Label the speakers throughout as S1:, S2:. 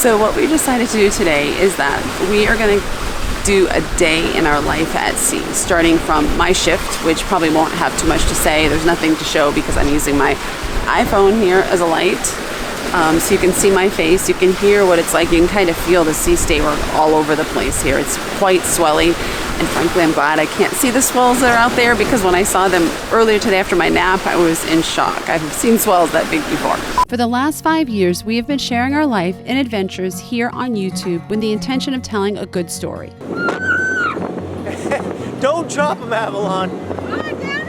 S1: So what we decided to do today is that we are going to do a day in our life at sea, starting from my shift, which probably won't have too much to say. There's nothing to show because I'm using my iPhone here as a light. So you can see my face, you can hear what it's like, you can kind of feel the sea state all over the place here. It's quite swelly, and frankly I'm glad I can't see the swells that are out there, because when I saw them earlier today after my nap, I was in shock. I've seen swells that big before.
S2: For the last 5 years, we have been sharing our life and adventures here on YouTube with the intention of telling a good story.
S3: Don't drop him, Avalon.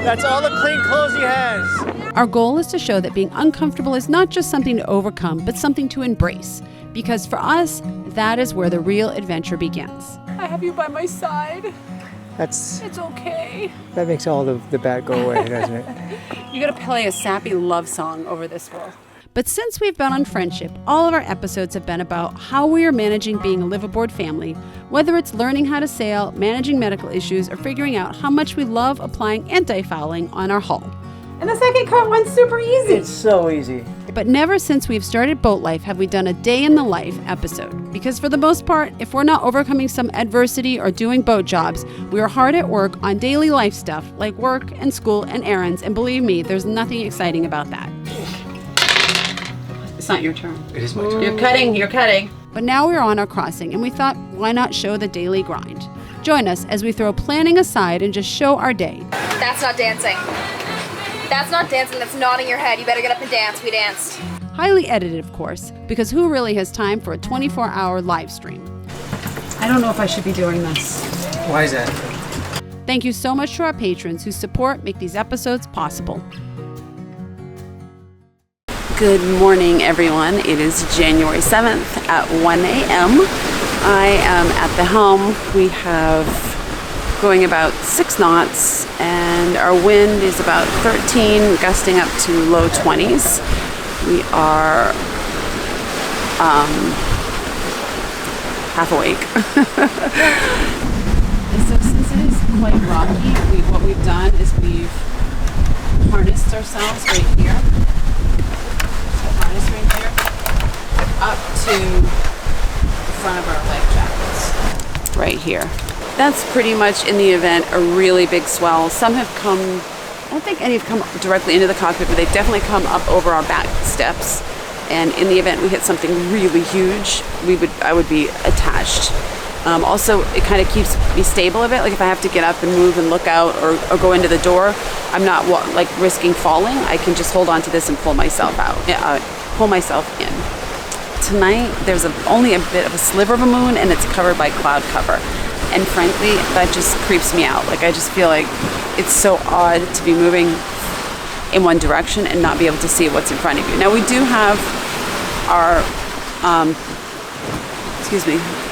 S3: That's all the clean clothes he has.
S2: Our goal is to show that being uncomfortable is not just something to overcome, but something to embrace. Because for us, that is where the real adventure begins.
S1: I have you by my side.
S3: It's
S1: okay.
S3: That makes all the bad go away, doesn't it?
S1: You gotta play a sappy love song over this wall.
S2: But since we've been on friendship, all of our episodes have been about how we are managing being a liveaboard family, whether it's learning how to sail, managing medical issues, or figuring out how much we love applying anti-fouling on our hull.
S1: And the second cut one's super easy.
S3: It's so easy.
S2: But never since we've started Boat Life have we done a day in the life episode. Because for the most part, if we're not overcoming some adversity or doing boat jobs, we are hard at work on daily life stuff like work and school and errands. And believe me, there's nothing exciting about that.
S1: It's not your turn.
S3: It is my turn.
S1: You're cutting.
S2: But now we're on our crossing, and we thought, why not show the daily grind? Join us as we throw planning aside and just show our day.
S4: That's not dancing. That's not dancing, that's nodding your head. You better get up and dance. We danced.
S2: Highly edited, of course, because who really has time for a 24-hour live stream?
S1: I don't know if I should be doing this.
S3: Why is that?
S2: Thank you so much to our patrons whose support make these episodes possible.
S1: Good morning, everyone. It is January 7th at 1 a.m. I am at the helm. We have going about 6 knots, and our wind is about 13, gusting up to low 20s. We are half awake. So since it is quite rocky, what we've done is we've harnessed ourselves right here. Harness right there, up to the front of our life jackets, right here. That's pretty much, in the event, a really big swell. Some have come, I don't think any have come directly into the cockpit, but they've definitely come up over our back steps. And in the event we hit something really huge, I would be attached. Also, it kind of keeps me stable a bit. Like if I have to get up and move and look out or go into the door, I'm not like risking falling. I can just hold on to this and pull myself out, pull myself in. Tonight, there's only a bit of a sliver of a moon, and it's covered by cloud cover. And frankly, that just creeps me out. Like I just feel like it's so odd to be moving in one direction and not be able to see what's in front of you. Now we do have our,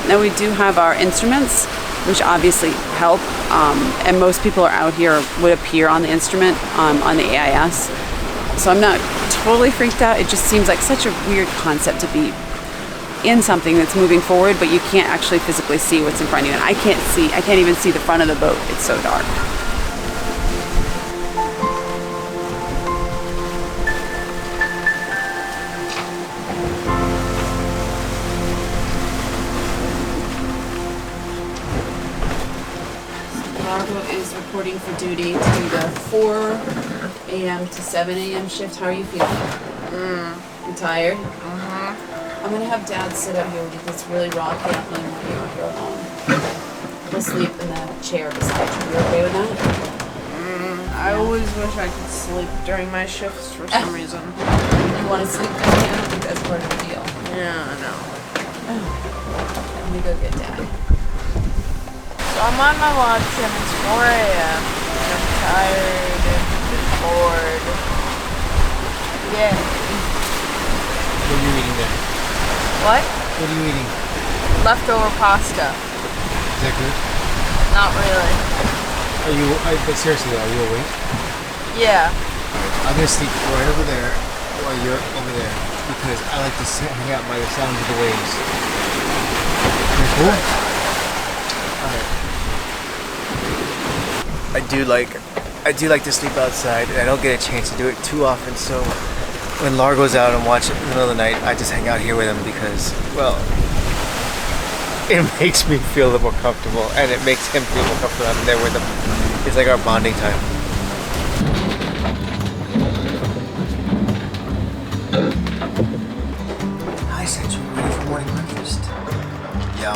S1: we do have our instruments, which obviously help. And most people are out here would appear on the instrument on the AIS. So I'm not totally freaked out. It just seems like such a weird concept to be in something that's moving forward, but you can't actually physically see what's in front of you. And I can't even see the front of the boat. It's so dark. Margo is reporting for duty to the 4 a.m. to 7 a.m. shift. How are you feeling? You tired? I'm going to have Dad sit up here because it's really rocky. I don't really want you out here alone. He'll sleep in the chair beside you. You okay with that?
S5: I always wish I could sleep during my shifts for some reason.
S1: You want to sleep with me? I don't think that's part of the deal.
S5: Yeah, I know.
S1: Let me go get Dad.
S5: So I'm on my watch and it's 4 a.m. and I'm tired and bored. Yeah.
S3: What are you eating there?
S5: What?
S3: What are you eating?
S5: Leftover pasta.
S3: Is that good?
S5: Not really.
S3: But seriously, are you awake?
S5: Yeah.
S3: I'm going to sleep right over there while you're over there because I like to hang out by the sound of the waves. Is that cool? Alright. I do like to sleep outside, and I don't get a chance to do it too often, so when Lar goes out and watch it in the middle of the night, I just hang out here with him because, well, it makes me feel a little more comfortable, and it makes him feel more comfortable. I'm there with him. It's like our bonding time. Hi, Central. Ready for morning breakfast? Yeah.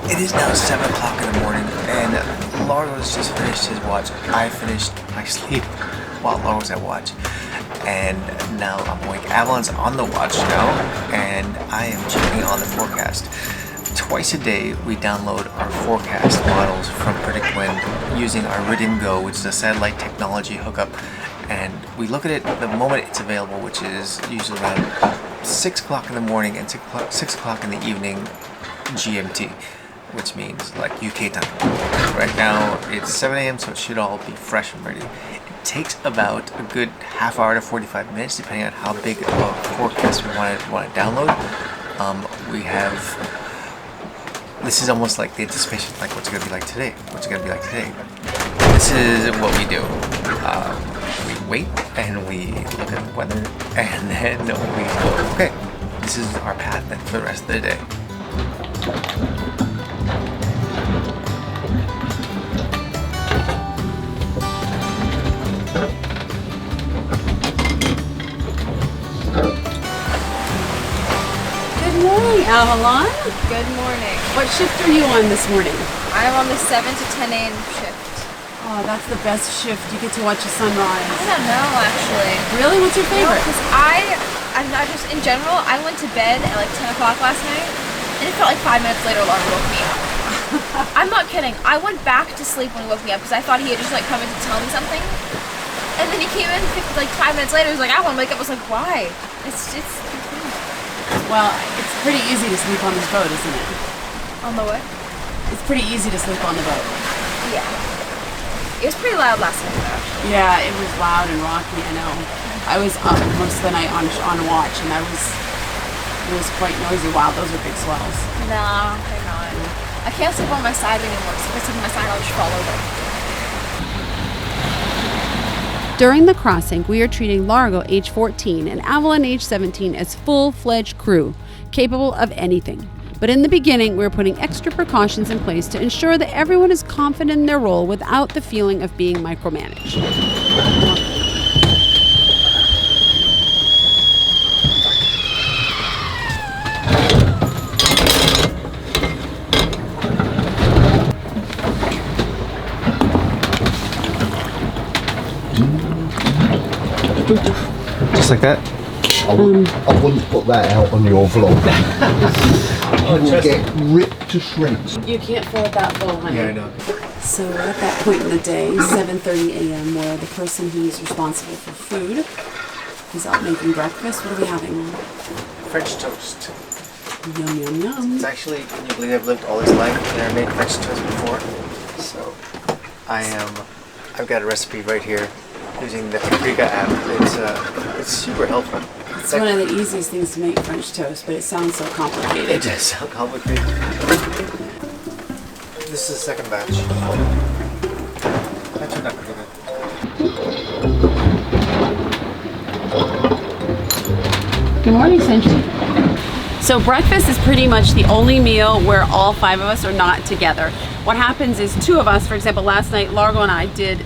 S3: It is now 7 o'clock in the morning, and Laura's just finished his watch. I finished my sleep while Laura was at watch, and now I'm awake. Avalon's on the watch now, and I am checking on the forecast. Twice a day, we download our forecast models from Predict Wind using our Iridium Go, which is a satellite technology hookup, and we look at it the moment it's available, which is usually around 6 o'clock in the morning and 6 o'clock in the evening GMT, which means like UK time. Right now it's 7 a.m. so it should all be fresh and ready. It takes about a good half hour to 45 minutes depending on how big of a forecast we want to download. We have, this is almost like the anticipation, like what's it going to be like today? What's it going to be like today? This is what we do. We wait and we look at the weather and then we go, okay, this is our path then for the rest of the day.
S2: Good morning, Avalon.
S4: Good morning.
S2: What shift are you on this morning?
S4: I'm on the 7 to 10 a.m. shift.
S2: Oh, that's the best shift. You get to watch the sunrise.
S4: I don't know, actually.
S2: Really? What's your favorite?
S4: Because I just, in general, I went to bed at like 10 o'clock last night, and it felt like 5 minutes later alarm woke me up. I'm not kidding. I went back to sleep when he woke me up because I thought he had just like come in to tell me something. And then he came in like 5 minutes later. He was like, I want to wake up. I was like, why? It's
S2: Well, it's pretty easy to sleep on this boat, isn't it?
S4: on the way.
S2: It's pretty easy to sleep on the boat.
S4: Yeah. It was pretty loud last night though.
S2: Yeah, it was loud and rocky, I know. I was up most of the night on watch, and it was quite noisy. Wow, those are big swells.
S4: No, they're not. I can't sleep on my side anymore, so if I sleep on my side, I'll just fall over.
S2: During the crossing, we are treating Largo, age 14, and Avalon, age 17, as full-fledged crew, capable of anything. But in the beginning, we're putting extra precautions in place to ensure that everyone is confident in their role without the feeling of being micromanaged.
S3: Just like that?
S6: I wouldn't put that out on your vlog. You will get ripped to shreds.
S2: You can't fill it that full, honey.
S3: Yeah, I know.
S2: So we're at that point in the day, 7:30 a.m., where the person who's responsible for food is out making breakfast. What are we having?
S3: French toast.
S2: Yum, yum, yum.
S3: It's actually, can you believe I've lived all this life and never made French toast before? So, I've got a recipe right here using the Paprika app. It's super helpful.
S2: It's one of the easiest things to make, French toast, but it sounds so complicated.
S3: It does sound complicated. This is the second batch. That turned out pretty good.
S2: Good morning, Century. So breakfast is pretty much the only meal where all 5 of us are not together. What happens is 2 of us, for example, last night, Largo and I did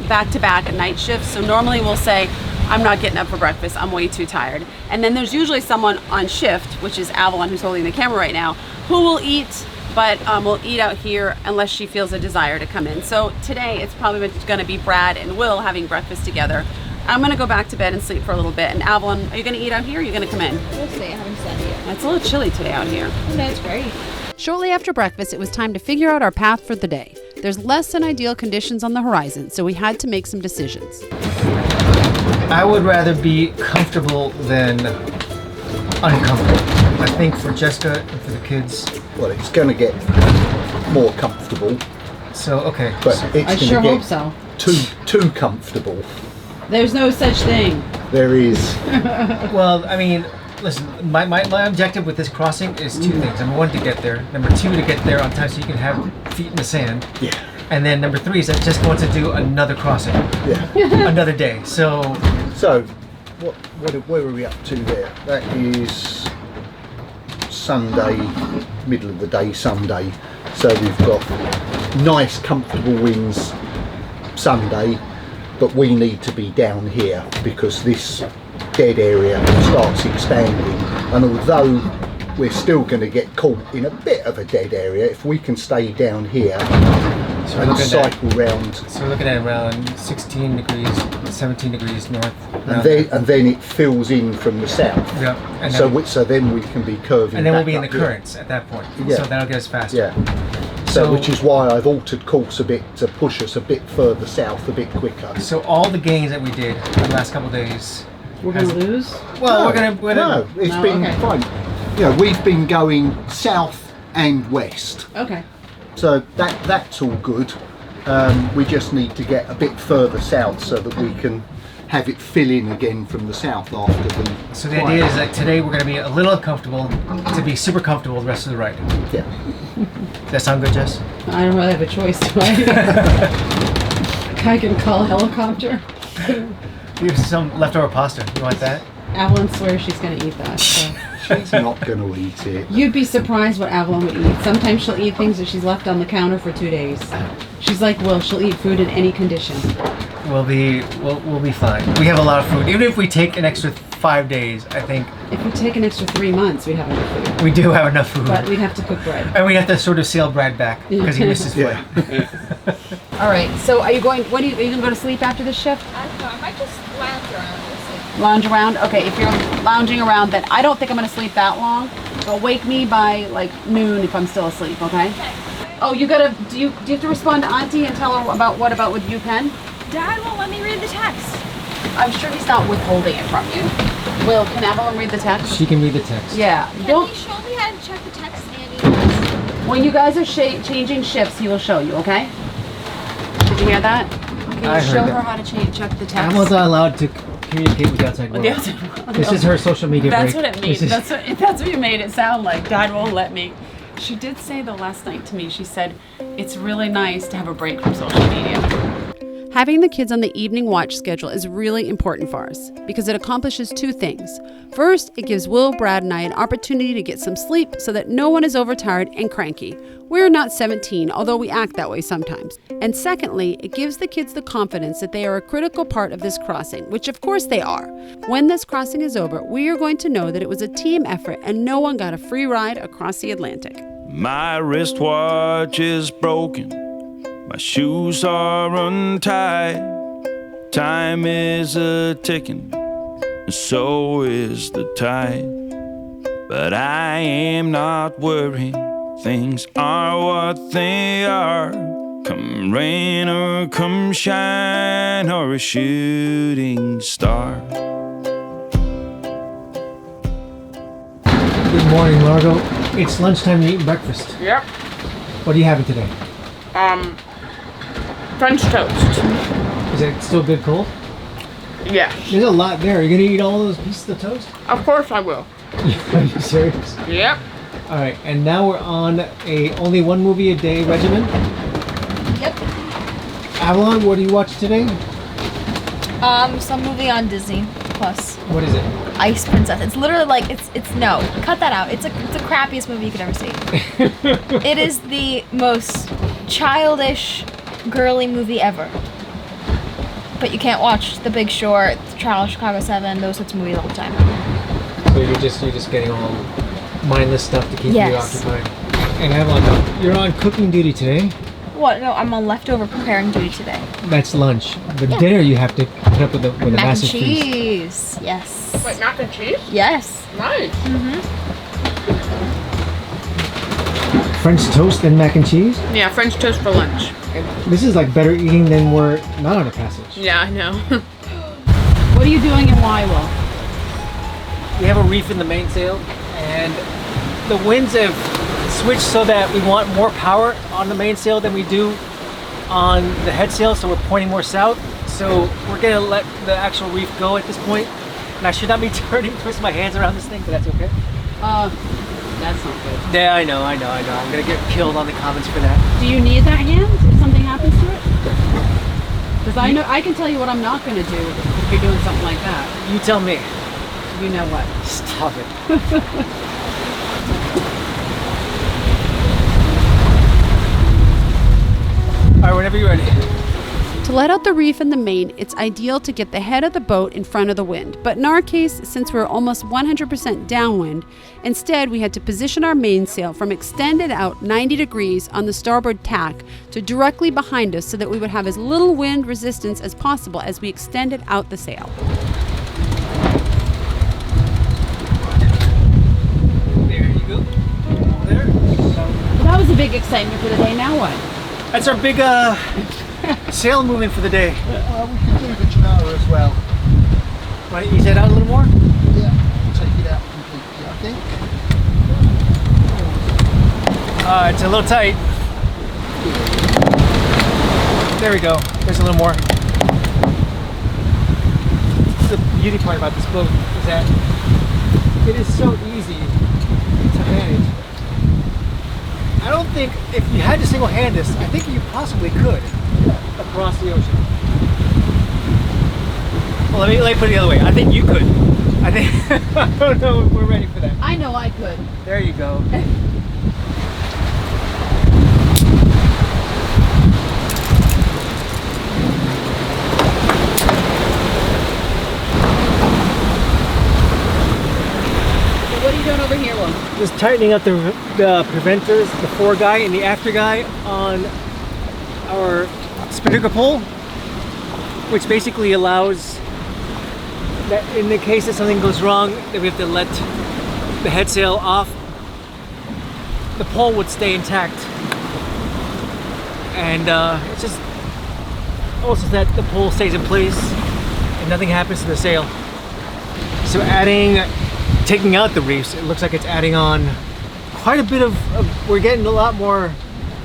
S2: back-to-back night shifts. So normally we'll say, I'm not getting up for breakfast, I'm way too tired. And then there's usually someone on shift, which is Avalon, who's holding the camera right now, who will eat, but will eat out here unless she feels a desire to come in. So today it's probably gonna be Brad and Will having breakfast together. I'm gonna go back to bed and sleep for a little bit. And Avalon, are you gonna eat out here or are you gonna come in?
S4: We'll see. I haven't decided yet.
S2: It's a little chilly today out here.
S4: No, it's great.
S2: Shortly after breakfast, it was time to figure out our path for the day. There's less than ideal conditions on the horizon, so we had to make some decisions.
S3: I would rather be comfortable than uncomfortable. I think for Jessica and for the kids.
S6: Well, it's going to get more comfortable,
S3: So, okay.
S6: but it's
S2: I
S6: going
S2: sure
S6: to
S2: hope
S6: get
S2: so.
S6: too comfortable.
S2: There's no such thing.
S6: There is.
S3: Well, I mean,
S7: Listen, my objective with this crossing is two things. Number one, to get there. Number two, to get there on time so you can have feet in the sand.
S6: Yeah.
S7: And then number three is I just want to do another crossing.
S6: Yeah.
S7: Another day. So
S6: where are we up to there? That is Sunday, middle of the day, Sunday. So we've got nice, comfortable winds Sunday, but we need to be down here because this dead area starts expanding. And although we're still going to get caught in a bit of a dead area, if we can stay down here and cycle round.
S7: So we're looking at around 16 degrees, 17 degrees north.
S6: And then it fills in from the south.
S7: Yeah. And
S6: So then we can be curving.
S7: And then we'll
S6: back
S7: be in the
S6: up here.
S7: currents at that point.
S6: Yeah.
S7: So that'll get us faster.
S6: Yeah. So which is why I've altered course a bit to push us a bit further south, a bit quicker.
S7: So all the gains that we did the last couple of days.
S2: We're going to lose?
S7: Well,
S6: No, it's been fine. You know, we've been going south and west.
S2: Okay.
S6: So that's all good. We just need to get a bit further south so that we can have it fill in again from the south after the.
S7: So the idea is that today we're going to be a little uncomfortable to be super comfortable the rest of the ride.
S6: Yeah.
S7: Does that sound good, Jess?
S2: I don't really have a choice, do I? I can call a helicopter.
S7: We have some leftover pasta. You want that?
S2: Avalon swears she's going to eat that. So.
S6: She's not going to eat it.
S2: You'd be surprised what Avalon would eat. Sometimes she'll eat things that she's left on the counter for 2 days. She's like, Will, she'll eat food in any condition.
S7: We'll be fine. We have a lot of food. Even if we take an extra 5 days, I think
S2: If we take an extra 3 months, we'd have enough food.
S7: we do have enough food.
S2: But we'd have to cook bread.
S7: And we have to sort of sail Brad back because he missed his flight.
S2: All right. So are you going? Are you going to go to sleep after this shift?
S4: I don't know. I might just lounge around. We'll see.
S2: Lounge around? Okay, if you're lounging around, then I don't think I'm going to sleep that long. But wake me by like noon if I'm still asleep, okay? Oh, you gotta, do you have to respond to Auntie and tell her about what about with UPenn?
S4: Dad won't let me read the text.
S2: I'm sure he's not withholding it from you. Will, can Avalon read the text?
S7: She can read the text.
S2: Yeah.
S4: Can he show me how to check the text, Andy?
S2: When you guys are changing shifts, he will show you, okay? Did you hear that? Can you
S7: I heard
S2: show
S7: that.
S2: her how to check the text?
S7: Emma's not allowed to communicate with the outside world. This is her social media
S2: That's
S7: break.
S2: what it means. That's what you made it sound like. Dad won't let me. She did say the last night to me, she said, it's really nice to have a break from social media. Having the kids on the evening watch schedule is really important for us because it accomplishes two things. First, it gives Will, Brad, and I an opportunity to get some sleep so that no one is overtired and cranky. We're not 17, although we act that way sometimes. And secondly, it gives the kids the confidence that they are a critical part of this crossing, which of course they are. When this crossing is over, we are going to know that it was a team effort and no one got a free ride across the Atlantic.
S8: My wristwatch is broken. My shoes are untied. Time is a ticking, and so is the tide. But I am not worried. Things are what they are. Come rain or come shine or a shooting star.
S7: Good morning, Margot. It's lunchtime. You're eating breakfast.
S5: Yep.
S7: What are you having today?
S5: French toast.
S7: Is it still good cold?
S5: Yes.
S7: There's a lot there. Are you gonna eat all those pieces of toast?
S5: Of course I will.
S7: Are you serious?
S5: Yep.
S7: All right, and now we're on a only one movie a day regimen.
S4: Yep.
S7: Avalon, what do you watch today?
S4: Some movie on Disney Plus.
S7: What is it?
S4: Ice Princess. It's literally like it's no. Cut that out. It's the crappiest movie you could ever see. It is the most childish, girly movie ever. But you can't watch The Big Short, Trial of Chicago 7, those sorts of movies all the time.
S7: So you're just getting all mindless stuff to keep
S4: Yes.
S7: you occupied. And Avalon, you're on cooking duty today.
S4: What? No, I'm on leftover preparing duty today.
S7: That's lunch. The dinner you have to put up with a
S4: Mac and
S7: massive feast.
S4: cheese. Yes.
S5: Wait, mac and cheese?
S4: Yes.
S5: Nice.
S7: French toast and mac and cheese.
S5: Yeah, French toast for lunch.
S7: This is like better eating than we're not on a passage.
S5: Yeah, I know.
S2: What are you doing and why, Will?
S7: We have a reef in the mainsail, and the winds have switched so that we want more power on the mainsail than we do on the headsail, so we're pointing more south. So we're gonna let the actual reef go at this point, And I should not be twisting my hands around this thing, but that's okay.
S2: That's not good.
S7: Yeah, I know. I'm gonna get killed on the comments for that.
S2: Do you need that hand if something happens to it? Because I can tell you what I'm not going to do if you're doing something like that.
S7: You tell me.
S2: You know what?
S7: Stop it. All right, whenever you're ready.
S2: To let out the reef in the main, it's ideal to get the head of the boat in front of the wind. But in our case, since we're almost 100% downwind, instead we had to position our mainsail from extended out 90 degrees on the starboard tack to directly behind us so that we would have as little wind resistance as possible as we extended out the sail.
S7: There you go. There.
S2: Well, that was a big excitement for the day. Now what?
S7: That's our big sail movement for the day.
S6: We can do the Janara as well.
S7: Want to ease that out a little more?
S6: Yeah, take it out completely, I think.
S7: It's a little tight. There we go. There's a little more. The beauty part about this boat is that it is so easy to manage. I don't think if you had to single hand this, I think you possibly could across the ocean. Well, let me put it the other way. I think you could. I don't know if we're ready for that.
S2: I know I could.
S7: There you go.
S2: What are you doing over here, Will?
S7: Just tightening up the preventers, the fore guy and the after guy on our spinnaker pole, which basically allows that in the case that something goes wrong, that we have to let the head sail off, the pole would stay intact. And it's just also that the pole stays in place and nothing happens to the sail. So taking out the reefs, it looks like it's adding on quite a bit of we're getting a lot more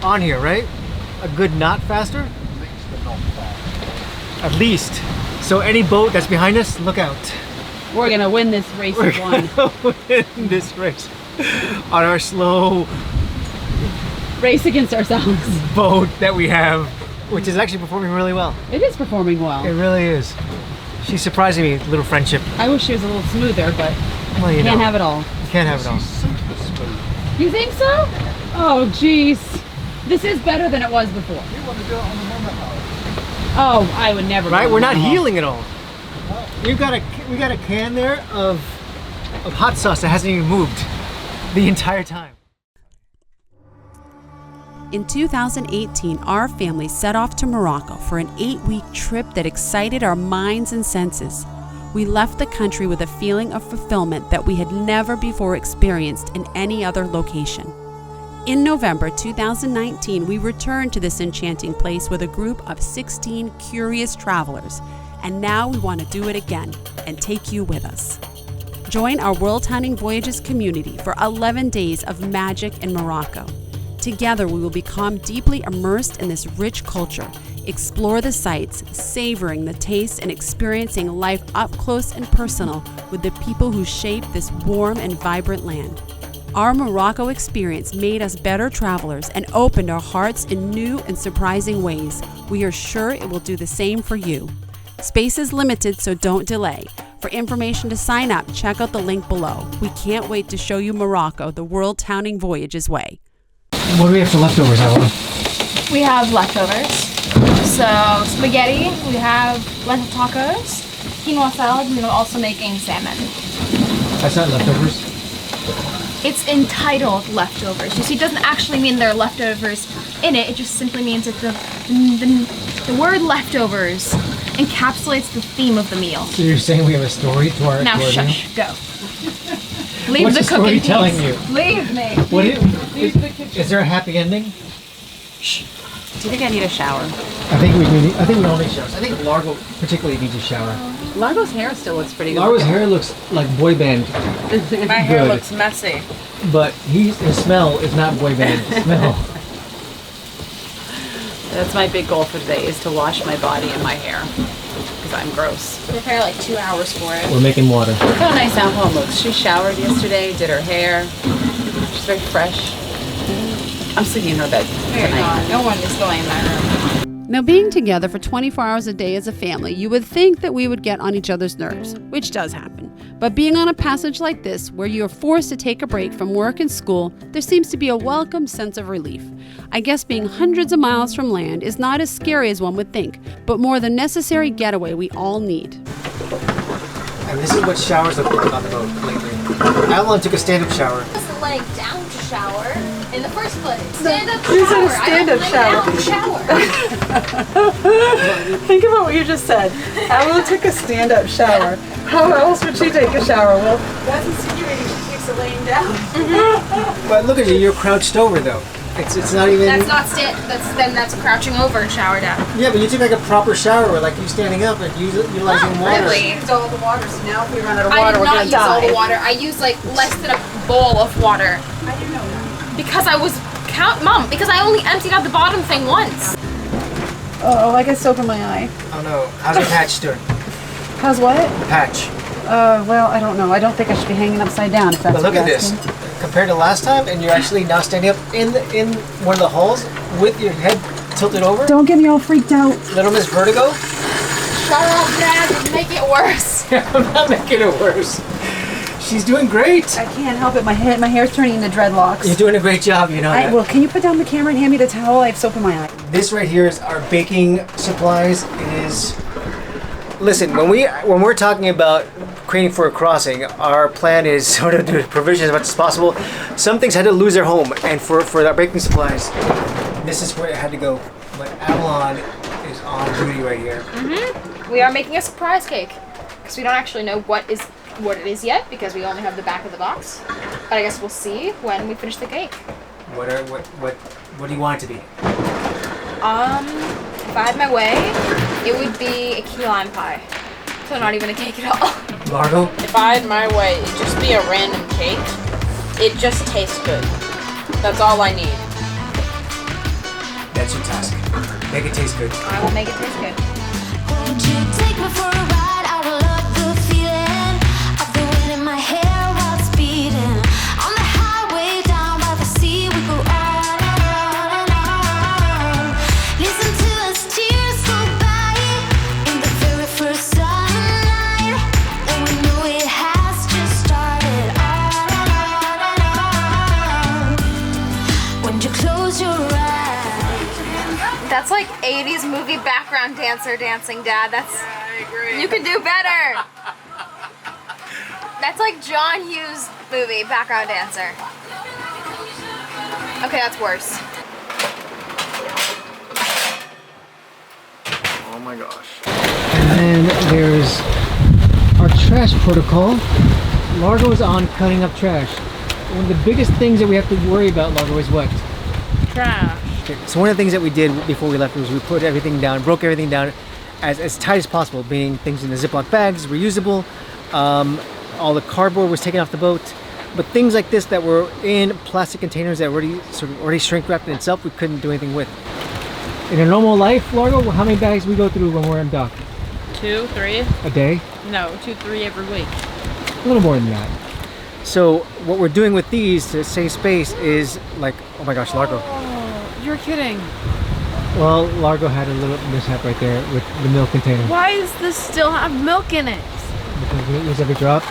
S7: on here, right? A good knot faster? At least. So any boat that's behind us, look out.
S2: We're going to win this race
S7: We're
S2: of one.
S7: gonna win this race on our slow
S2: Race against ourselves.
S7: boat that we have, which is actually performing really well.
S2: It is performing well.
S7: It really is. She's surprising me, little friendship.
S2: I wish she was a little smoother, but
S7: Well, you
S2: can't
S7: know,
S2: have it all.
S7: you can't have it all.
S6: Super smooth.
S2: You think so? Oh, jeez. This is better than it was before.
S6: You want to do it on the monohull?
S2: Oh, I would never.
S7: Right?
S2: go
S7: We're not
S2: monohull.
S7: healing at all. We got a can there of hot sauce that hasn't even moved the entire time.
S2: In 2018, our family set off to Morocco for an 8-week trip that excited our minds and senses. We left the country with a feeling of fulfillment that we had never before experienced in any other location. In November 2019, we returned to this enchanting place with a group of 16 curious travelers, and now we want to do it again and take you with us. Join our worldtowning voyages community for 11 days of magic in Morocco. Together, we will become deeply immersed in this rich culture, explore the sights, savoring the taste, and experiencing life up close and personal with the people who shape this warm and vibrant land. Our Morocco experience made us better travelers and opened our hearts in new and surprising ways. We are sure it will do the same for you. Space is limited, so don't delay. For information to sign up, check out the link below. We can't wait to show you Morocco the worldtowning voyages way.
S7: What do we have for leftovers, Avalon?
S4: We have leftovers. So spaghetti, we have lentil tacos, quinoa salad, and we're also making salmon.
S7: That's not leftovers.
S4: It's entitled leftovers. You see, it doesn't actually mean there are leftovers in it. It just simply means that the word leftovers encapsulates the theme of the meal.
S7: So you're saying we have a story to our
S4: Now
S7: meal?
S4: shush, go. Leave
S7: What's
S4: the
S7: the story
S4: cooking
S7: telling
S4: piece.
S7: you?
S4: Leave me.
S7: What is there a happy ending?
S2: Do you think I need a shower?
S7: I think we all need showers. I think Largo particularly needs a shower.
S2: Largo's hair still looks pretty good.
S7: Largo's hair looks like boy band,
S5: My hair
S7: Good.
S5: looks messy.
S7: but his smell is not boy band smell.
S2: That's my big goal for today, is to wash my body and my hair. Because
S1: I'm gross.
S4: We're probably like 2 hours for it.
S7: We're making water.
S1: Look how nice Avalon looks. She showered yesterday, did her hair. She's very fresh. I'm sleeping in her bed tonight.
S4: No one is going in my room.
S2: Now, being together for 24 hours a day as a family, you would think that we would get on each other's nerves, which does happen. But being on a passage like this, where you are forced to take a break from work and school, there seems to be a welcome sense of relief. I guess being hundreds of miles from land is not as scary as one would think, but more the necessary getaway we all need.
S7: And this is what showers look like on the boat lately. Avalon took a stand-up shower.
S4: I wasn't laying down to shower in the first place. Stand-up shower.
S1: You said a stand-up shower.
S4: I don't lay down to shower.
S1: Think about what you just said. Avalon took a stand-up shower. How else would she take a shower? Well, that's insinuating she takes a laying down.
S7: But look at you, you're crouched over though. It's not even...
S4: That's not that's crouching over and shower down.
S7: Yeah, but you took like a proper shower, like you standing up and utilizing water.
S4: Really?
S1: Used all the water, so now if we run out of
S4: I
S1: water,
S4: did
S1: we're
S4: not
S1: gonna
S4: use
S1: die.
S4: all the water. I used like less than a bowl of water.
S1: How do you know that?
S4: Because I was Mom, because I only emptied out the bottom thing once.
S1: Oh, I got soap in my eye.
S7: Oh no, how's your patch doing?
S1: How's what?
S7: The patch.
S1: Well, I don't know. I don't think I should be hanging upside down if that's
S7: But look
S1: what
S7: at
S1: you're
S7: this.
S1: asking.
S7: Compared to last time, and you're actually now standing up in one of the halls with your head tilted over.
S1: Don't get me all freaked out.
S7: Little Miss Vertigo.
S4: Shut up, Dad. Make it worse.
S7: I'm not making it worse. She's doing great.
S1: I can't help it. My hair's turning into dreadlocks.
S7: You're doing a great job, you know that.
S1: Well, can you put down the camera and hand me the towel? I have soap in my eye.
S7: This right here is our baking supplies. It is. Listen, when we're talking about creating for a crossing, our plan is sort of do provision as much as possible. Some things had to lose their home, and for our baking supplies, this is where it had to go. But Avalon is on duty right here.
S4: We are making a surprise cake because we don't actually know what it is yet because we only have the back of the box. But I guess we'll see when we finish the cake.
S7: What do you want it to be?
S4: If I had my way, it would be a key lime pie. So not even a cake at all.
S7: Largo?
S5: If I had my way, it'd just be a random cake. It just tastes good. That's all I need.
S7: That's your task. Make it taste good.
S4: I will make it taste good.
S9: Won't you take me for a ride? I love the feeling of the wind in my hair while it's beating. On the highway down by the sea, we go on and on and on. Listen to us tears go by in the very first sunlight, and we know it has just started. On and on and on. When you close your eyes.
S4: That's like 80s movie background dancer dancing, Dad.
S5: I agree.
S4: You can do better. That's like John Hughes movie background dancer. Okay, that's worse.
S3: Oh my gosh.
S7: And then there's our trash protocol. Largo is on cutting up trash. One of the biggest things that we have to worry about, Largo, is what?
S5: Trash.
S7: Okay, so one of the things that we did before we left was we put everything down, broke everything down as tight as possible, being things in the Ziploc bags, reusable. All the cardboard was taken off the boat. But things like this that were in plastic containers that were already shrink wrapped in itself, we couldn't do anything with. In a normal life, Largo, how many bags we go through when we're in dock?
S5: 2, 3?
S7: A day?
S5: No, 2, 3 every week.
S7: A little more than that. So what we're doing with these to save space is like, oh my gosh, Largo.
S5: Oh, you're kidding.
S7: Well, Largo had a little mishap right there with the milk container.
S5: Why does this still have milk in it?
S7: Because we use every drop.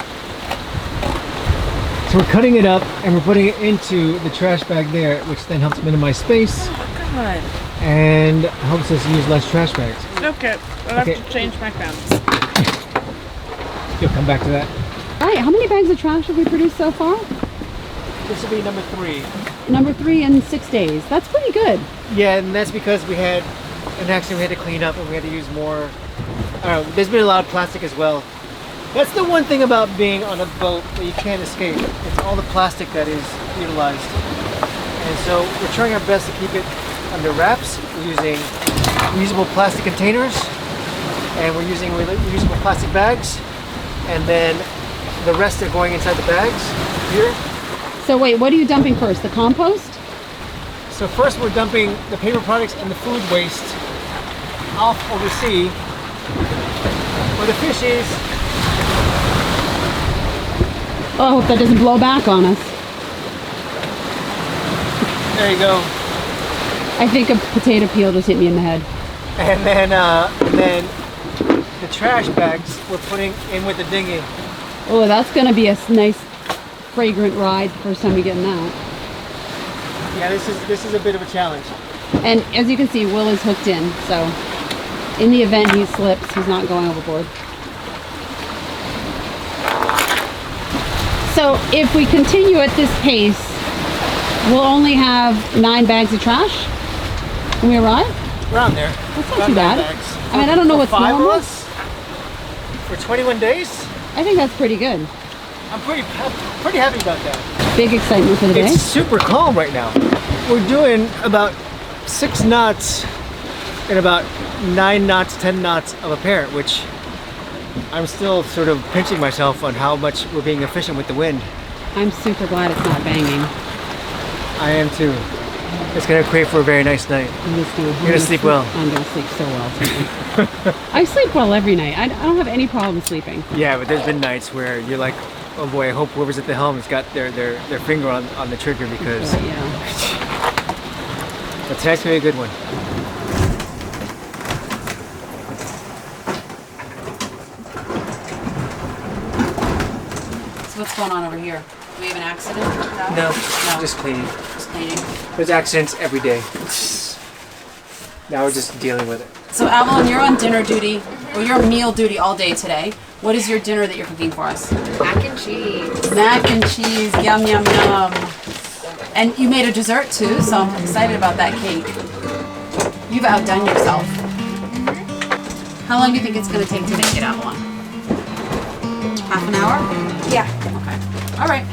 S7: So we're cutting it up and we're putting it into the trash bag there, which then helps minimize space
S5: God.
S7: and helps us use less trash bags.
S5: Okay, I'll
S7: Okay.
S5: have to change my pants.
S7: You'll come back to that.
S2: All right, how many bags of trash have we produced so far?
S7: This will be number 3.
S2: Number 3 in 6 days. That's pretty good.
S7: Yeah, and that's because we had an accident we had to clean up and we had to use more. I don't know, there's been a lot of plastic as well. That's the one thing about being on a boat that you can't escape. It's all the plastic that is utilized. And so we're trying our best to keep it under wraps. We're using reusable plastic containers and we're using reusable plastic bags. And then the rest are going inside the bags here.
S2: So wait, what are you dumping first? The compost?
S7: So first we're dumping the paper products and the food waste off over sea. where the fish is.
S2: Oh, I hope that doesn't blow back on us.
S7: There you go.
S2: I think a potato peel just hit me in the head.
S7: And then the trash bags we're putting in with the dinghy.
S2: Oh, that's gonna be a nice, fragrant ride. First time we get in that.
S7: Yeah, this is a bit of a challenge.
S2: And as you can see, Will is hooked in. So, in the event he slips, he's not going overboard. So, if we continue at this pace, we'll only have 9 bags of trash when we arrive.
S7: Around there.
S2: That's not too bad.
S7: Bags.
S2: I mean, I don't know what's
S7: five
S2: normal.
S7: of us for 21 days.
S2: I think that's pretty good.
S7: I'm pretty happy about that.
S2: Big excitement for the day.
S7: It's super calm right now. We're doing about 6 knots and about 9 knots, 10 knots of a parent, which I'm still sort of pinching myself on how much we're being efficient with the wind.
S2: I'm super glad it's not banging.
S7: I am too. It's gonna create for a very nice night. You're gonna sleep well.
S2: I'm gonna sleep so well tonight. I sleep well every night. I don't have any problem sleeping.
S7: Yeah, but there's been nights where you're like, oh boy, I hope whoever's at the helm has got their finger on the trigger because
S2: Yeah.
S7: but tonight's gonna be a good one.
S2: So what's going on over here? Do we have an accident?
S7: No, just cleaning.
S2: Just cleaning.
S7: There's accidents every day. Now we're just dealing with it.
S2: So Avalon, you're on dinner duty, or you're on meal duty all day today. What is your dinner that you're cooking for us?
S4: Mac and cheese.
S2: Mac and cheese, yum, yum, yum. And you made a dessert too, so I'm excited about that cake. You've outdone yourself. How long do you think it's going to take to make it, Avalon? Half an hour?
S4: Yeah.
S2: Okay. All right.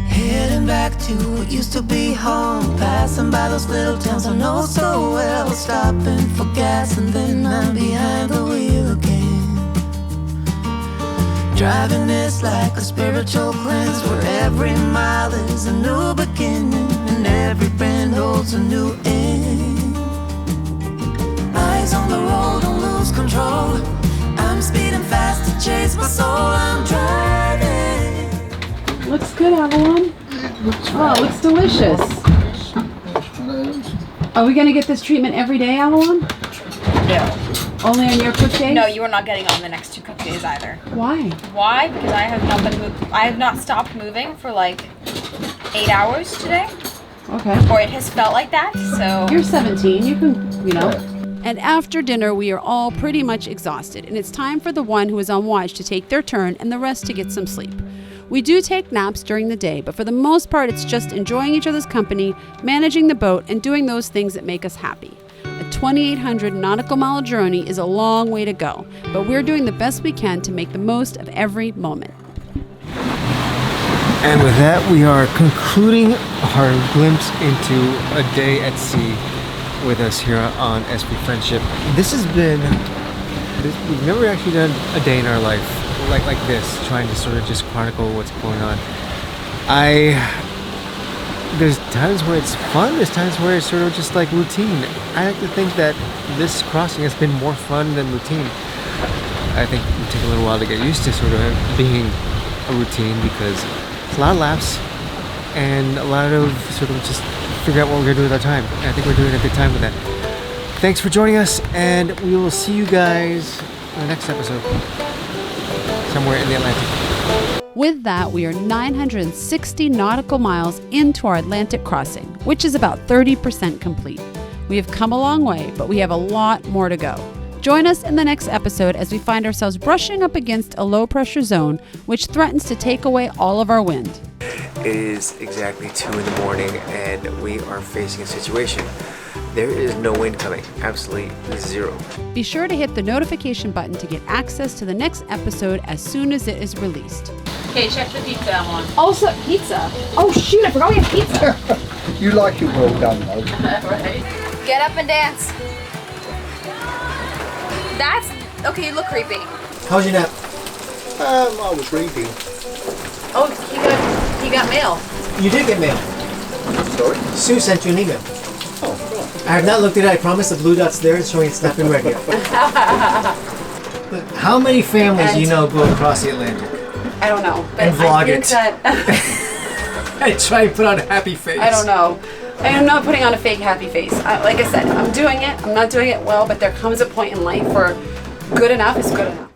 S10: Heading back to what used to be home, passing by those little towns I know so well, stopping for gas and then I'm behind the wheel again. Driving this like a spiritual cleanse, where every mile is a new beginning and every bend holds a new end. Eyes on the road, don't lose control. I'm speeding fast to chase my soul, I'm driving.
S2: Looks good, Avalon. Oh, it looks delicious. Are we going to get this treatment every day, Avalon?
S4: No.
S2: Only on your cook days?
S4: No, you are not getting on the next 2 cook days either.
S2: Why?
S4: Why? Because I have not stopped moving for like 8 hours today.
S2: Okay.
S4: Or it has felt like that, so...
S2: You're 17. You can, you know. And after dinner, we are all pretty much exhausted, and it's time for the one who is on watch to take their turn and the rest to get some sleep. We do take naps during the day, but for the most part, it's just enjoying each other's company, managing the boat, and doing those things that make us happy. A 2,800 nautical mile journey is a long way to go, but we're doing the best we can to make the most of every moment.
S7: And with that, we are concluding our glimpse into a day at sea with us here on SP Friendship. We've never actually done a day in our life like this, trying to sort of just chronicle what's going on. There's times where it's fun, there's times where it's sort of just like routine. I like to think that this crossing has been more fun than routine. I think it will take a little while to get used to sort of being a routine because it's a lot of laps and a lot of sort of just figure out what we're going to do with our time. And I think we're doing a good time with that. Thanks for joining us, and we will see you guys in the next episode somewhere in the Atlantic.
S2: With that, we are 960 nautical miles into our Atlantic crossing, which is about 30% complete. We have come a long way, but we have a lot more to go. Join us in the next episode as we find ourselves brushing up against a low-pressure zone, which threatens to take away all of our wind.
S3: It is exactly 2 in the morning and we are facing a situation. There is no wind coming, absolutely zero.
S2: Be sure to hit the notification button to get access to the next episode as soon as it is released. Okay, check the pizza, Avalon.
S4: Also, pizza. Oh shoot, I forgot we have pizza.
S6: You like it well done though.
S2: Right.
S4: Get up and dance. That's... Okay, you look creepy.
S7: How's your nap?
S6: I was reading.
S2: Oh, he got mail.
S7: You did get mail.
S6: Sorry?
S7: Sue sent you an email.
S6: Oh, right.
S7: I have not looked at it, I promise. The blue dot's there, it's showing it's not been read yet. But
S11: How many families do you
S1: And-
S11: know go across the Atlantic?
S1: I don't know. But
S11: And
S1: I
S11: vlog
S1: think
S11: it.
S1: that
S11: I try and put on a happy face.
S1: I don't know. I am not putting on a fake happy face. Like I said, I'm doing it. I'm not doing it well, but there comes a point in life where good enough is good enough.